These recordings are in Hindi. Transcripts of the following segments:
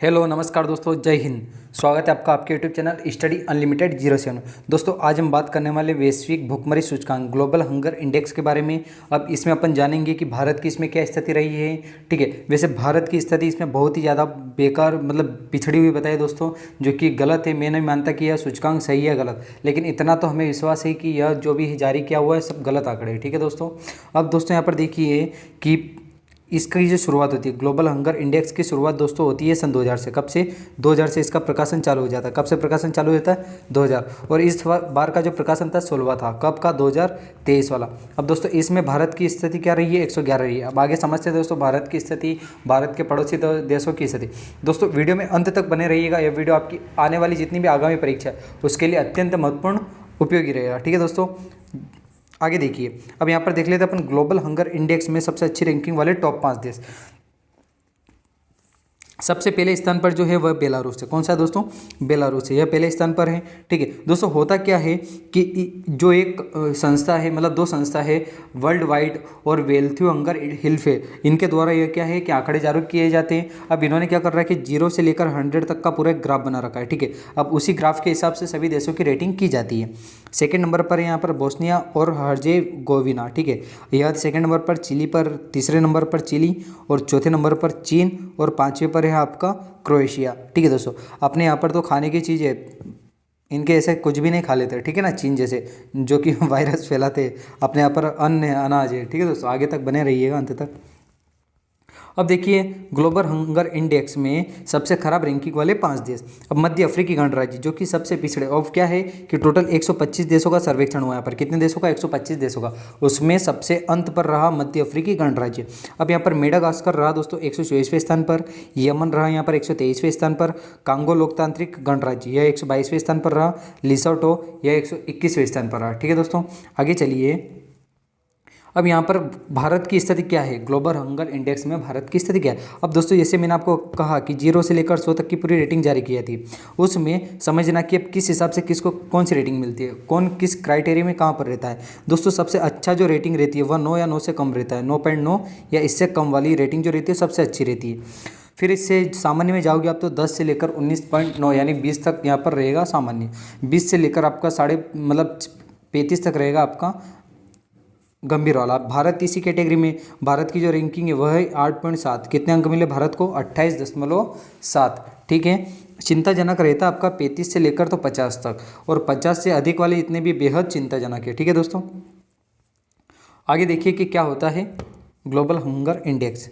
हेलो नमस्कार दोस्तों, जय हिंद। स्वागत है आपका आपके यूट्यूब चैनल स्टडी अनलिमिटेड 07। दोस्तों आज हम बात करने वाले वैश्विक भुखमरी सूचकांक ग्लोबल हंगर इंडेक्स के बारे में। अब इसमें अपन जानेंगे कि भारत की इसमें क्या स्थिति रही है। ठीक है, वैसे भारत की स्थिति इसमें बहुत ही ज़्यादा बेकार मतलब पिछड़ी हुई बताए दोस्तों, जो कि गलत है। मैं नहीं मानता कि यह सूचकांक सही है गलत, लेकिन इतना तो हमें विश्वास है कि यह जो भी जारी किया हुआ है सब गलत आंकड़े हैं। ठीक है दोस्तों, अब दोस्तों यहाँ पर देखिए कि इसकी जो शुरुआत होती है ग्लोबल हंगर इंडेक्स की शुरुआत दोस्तों होती है सन 2000 से। कब से? 2000 से इसका प्रकाशन चालू हो जाता है। कब से प्रकाशन चालू होता है? 2000। और इस बार का जो प्रकाशन था 16वां था। कब का? 2023 वाला। अब दोस्तों इसमें भारत की स्थिति क्या रही है? 111 रही है। अब आगे समझते हैं दोस्तों भारत की स्थिति, भारत के पड़ोसी देशों की स्थिति। दोस्तों वीडियो में अंत तक बने रहिएगा। यह वीडियो आपकी आने वाली जितनी भी आगामी परीक्षा है उसके लिए अत्यंत महत्वपूर्ण उपयोगी रहेगा। ठीक है दोस्तों, आगे देखिए। अब यहाँ पर देख लेते हैं अपन ग्लोबल हंगर इंडेक्स में सबसे अच्छी रैंकिंग वाले टॉप 5 देश। सबसे पहले स्थान पर जो है वह बेलारूस है। कौन सा है दोस्तों? बेलारूस है, यह पहले स्थान पर है। ठीक है दोस्तों, होता क्या है कि जो एक संस्था है, मतलब दो संस्था है, वर्ल्ड वाइड और वेल्थ्यू हंगर हिल्फ है, इनके द्वारा यह क्या है कि आंकड़े जारी किए जाते हैं। अब इन्होंने क्या कर रहा है कि 0 से लेकर 100 तक का पूरा एक ग्राफ बना रखा है। ठीक है, अब उसी ग्राफ के हिसाब से सभी देशों की रेटिंग की जाती है। सेकेंड नंबर पर यहाँ पर बोस्निया और हर्जेगोविना। ठीक है, यह सेकेंड नंबर पर चिली पर, तीसरे नंबर पर चिली और चौथे नंबर पर चीन और पाँचवें पर है आपका क्रोएशिया। ठीक है दोस्तों, अपने यहाँ पर तो खाने की चीज़ है, इनके ऐसे कुछ भी नहीं खा लेते। ठीक है ना, चीन जैसे जो कि वायरस फैलाते, अपने यहाँ पर अन्न है, अनाज है। ठीक है दोस्तों, आगे तक बने रहिएगा अंत तक। अब देखिए ग्लोबल हंगर इंडेक्स में सबसे खराब रैंकिंग वाले 5 देश। अब मध्य अफ्रीकी गणराज्य जो कि सबसे पिछड़े, अब क्या है कि टोटल 125 देशों का सर्वेक्षण हुआ यहाँ पर। कितने देशों का? 125 देशों का। उसमें सबसे अंत पर रहा मध्य अफ्रीकी गणराज्य। अब यहाँ पर मेडागास्कर रहा दोस्तों 124वें स्थान पर, यमन रहा यहाँ पर 123वें स्थान पर, कांगो लोकतांत्रिक गणराज्य यह 122वें स्थान पर रहा, लिसोटो यह 121वें स्थान पर रहा। ठीक है दोस्तों, आगे चलिए। अब यहाँ पर भारत की स्थिति क्या है? ग्लोबल हंगर इंडेक्स में भारत की स्थिति क्या है? अब दोस्तों जैसे मैंने आपको कहा कि 0 से लेकर 100 तक की पूरी रेटिंग जारी की थी, उसमें समझना कि अब किस हिसाब से किसको कौन सी रेटिंग मिलती है, कौन किस क्राइटेरिया में कहाँ पर रहता है। दोस्तों सबसे अच्छा जो रेटिंग रहती है वह 9 या 9 से कम रहता है। 9.9 या इससे कम वाली रेटिंग जो रहती है सबसे अच्छी रहती है। फिर इससे सामान्य में जाओगे आप तो 10 से लेकर 19.9 यानी 20 तक यहाँ पर रहेगा सामान्य। 20 से लेकर आपका साढ़े मतलब 35 तक रहेगा आपका गंभीर वाला। भारत इसी कैटेगरी में, भारत की जो रैंकिंग है वह है 8.7। कितने अंक मिले भारत को? 28.7। ठीक है, चिंताजनक रहता आपका 35 से लेकर तो 50 तक, और 50 से अधिक वाले इतने भी बेहद चिंताजनक है। ठीक है दोस्तों, आगे देखिए कि क्या होता है ग्लोबल हंगर इंडेक्स।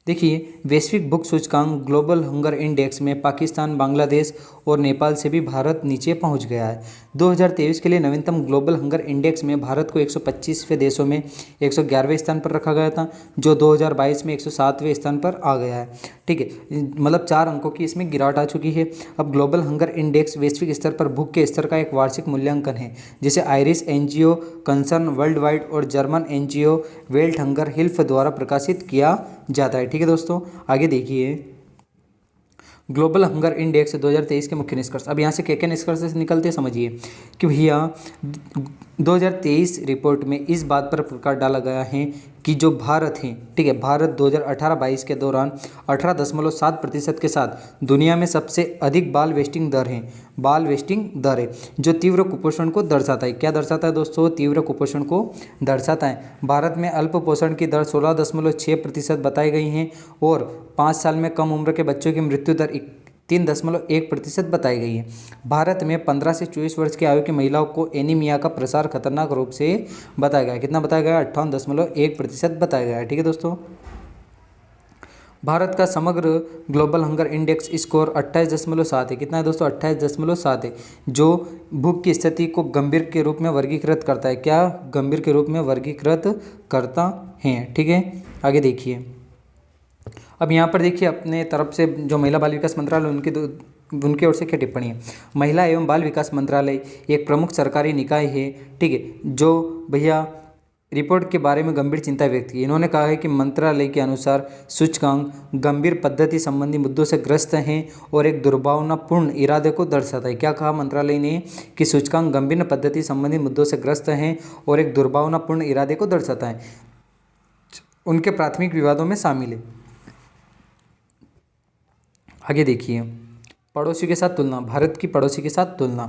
देखिए वैश्विक भूख सूचकांक ग्लोबल हंगर इंडेक्स में पाकिस्तान, बांग्लादेश और नेपाल से भी भारत नीचे पहुंच गया है। 2023 के लिए नवीनतम ग्लोबल हंगर इंडेक्स में भारत को 125वें देशों में 111वें स्थान पर रखा गया था, जो 2022 में 107वें स्थान पर आ गया है। ठीक है, मतलब 4 अंकों की इसमें गिरावट आ चुकी है। अब ग्लोबल हंगर इंडेक्स वैश्विक स्तर पर भूख के स्तर का एक वार्षिक मूल्यांकन है, जिसे Irish NGO, Concern Worldwide और German NGO Welthungerhilfe द्वारा प्रकाशित किया जाता है। ठीक है दोस्तों, आगे देखिए ग्लोबल हंगर इंडेक्स 2023 के मुख्य निष्कर्ष। अब यहाँ से क्या क्या निष्कर्ष निकलते हैं समझिए कि भैया 2023 रिपोर्ट में इस बात पर प्रकाश डाला गया है कि जो भारत है, ठीक है, भारत 2018-22 के दौरान 18.7% के साथ दुनिया में सबसे अधिक बाल वेस्टिंग दर है। बाल वेस्टिंग दर है जो तीव्र कुपोषण को दर्शाता है। क्या दर्शाता है दोस्तों? तीव्र कुपोषण को दर्शाता है। भारत में अल्प पोषण की दर 16.6% बताई गई है और 5 साल में कम उम्र के बच्चों की मृत्यु दर 3.1% बताई गई है। भारत में 15 से 24 वर्ष की आयु की महिलाओं को एनीमिया का प्रसार खतरनाक रूप से बताया गया है। कितना बताया गया? 58.1% बताया गया है। ठीक है दोस्तों, भारत का समग्र ग्लोबल हंगर इंडेक्स स्कोर 28.7 है। कितना है दोस्तों? 28.7 है, जो भूख की स्थिति को गंभीर के रूप में वर्गीकृत करता है। क्या गंभीर के रूप में वर्गीकृत करता है? ठीक है, आगे देखिए। अब यहाँ पर देखिए अपने तरफ से जो महिला बाल विकास मंत्रालय उनकी ओर से क्या टिप्पणी है। महिला एवं बाल विकास मंत्रालय एक प्रमुख सरकारी निकाय है, ठीक है, जो भैया रिपोर्ट के बारे में गंभीर चिंता व्यक्त की। इन्होंने कहा है कि मंत्रालय के अनुसार सूचकांक गंभीर पद्धति संबंधी मुद्दों से ग्रस्त हैं और एक दुर्भावनापूर्ण इरादे को दर्शाता है। क्या कहा मंत्रालय ने? कि सूचकांक गंभीर पद्धति संबंधी मुद्दों से ग्रस्त हैं और एक दुर्भावनापूर्ण इरादे को दर्शाता है, उनके प्राथमिक विवादों में शामिल है। आगे देखिए, पड़ोसी के साथ तुलना, भारत की पड़ोसी के साथ तुलना।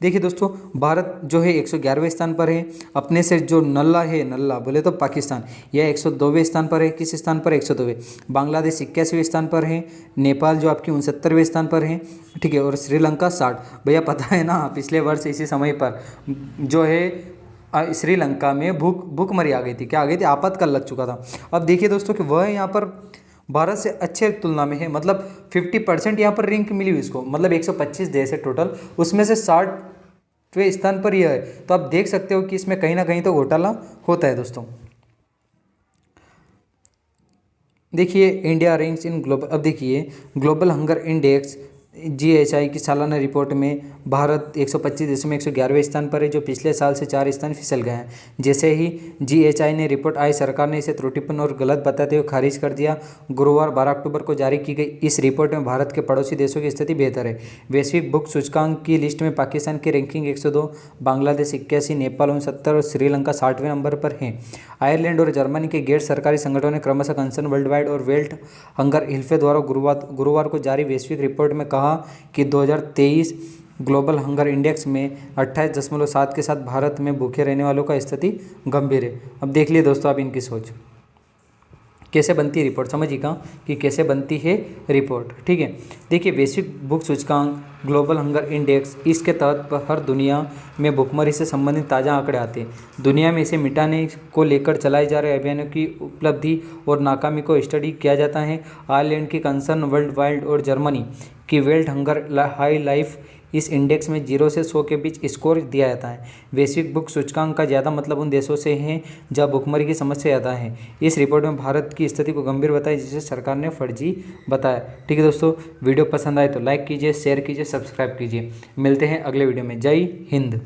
देखिए दोस्तों, भारत जो है 111वें स्थान पर है। अपने से जो नल्ला है, नल्ला बोले तो पाकिस्तान, यह 102वें स्थान पर है। किस स्थान पर? 102वें। बांग्लादेश 81वें स्थान पर है। नेपाल जो आपकी 69वें स्थान पर है, ठीक है। और श्रीलंका 60। भैया पता है ना, पिछले वर्ष इसी समय पर जो है श्रीलंका में भूखमरी आ गई थी। क्या आ गई थी? आपातकाल लग चुका था। अब देखिए दोस्तों कि वह यहाँ पर भारत से अच्छे तुलना में है, मतलब 50% यहाँ पर रैंक मिली हुई इसको, मतलब 125 देश है टोटल, उसमें से 60वें स्थान पर यह है। तो आप देख सकते हो कि इसमें कहीं ना कहीं तो घोटाला होता है दोस्तों। देखिए, इंडिया रैंक्स इन ग्लोबल, अब देखिए ग्लोबल हंगर इंडेक्स GHI की सालाना रिपोर्ट में भारत 125 देशों में 111वें स्थान पर है, जो पिछले साल से 4 स्थान फिसल गए हैं। जैसे ही GHI ने रिपोर्ट आई, सरकार ने इसे त्रुटिपूर्ण और गलत बताते हुए खारिज कर दिया। गुरुवार 12 अक्टूबर को जारी की गई इस रिपोर्ट में भारत के पड़ोसी देशों की स्थिति बेहतर है। वैश्विक भूख सूचकांक की लिस्ट में पाकिस्तान की रैंकिंग 102, बांग्लादेश 81, नेपाल 69 और श्रीलंका 60वें नंबर पर है। आयरलैंड और जर्मनी के गैर सरकारी संगठनों ने क्रमशः कंसर्न वर्ल्ड वाइड और वेल्थ हंगर हिल्फे द्वारा गुरुवार को जारी वैश्विक रिपोर्ट में कहा कि 2023 ग्लोबल हंगर इंडेक्स में 28.7 के साथ भारत में भूखे रहने वालों का स्थिति गंभीर है। अब देख लिए दोस्तों आप इनकी सोच, कैसे बनती है रिपोर्ट, समझिएगा कि कैसे बनती है रिपोर्ट, ठीक है। देखिए, वैश्विक भूख सूचकांक ग्लोबल हंगर इंडेक्स, इसके तहत हर दुनिया में भूखमरी से संबंधित ताज़ा आंकड़े आते हैं। दुनिया में इसे मिटाने को लेकर चलाए जा रहे अभियानों की उपलब्धि और नाकामी को स्टडी किया जाता है। आयरलैंड की कंसर्न वर्ल्ड वाइड और जर्मनी की वर्ल्ड हंगर हाई लाइफ इस इंडेक्स में 0 से 100 के बीच स्कोर दिया जाता है। वैश्विक भूख सूचकांक का ज़्यादा मतलब उन देशों से है जहां भूखमरी की समस्या ज़्यादा है। इस रिपोर्ट में भारत की स्थिति को गंभीर बताया, जिसे सरकार ने फर्जी बताया। ठीक है दोस्तों, वीडियो पसंद आए तो लाइक कीजिए, शेयर कीजिए, सब्सक्राइब कीजिए। मिलते हैं अगले वीडियो में। जय हिंद।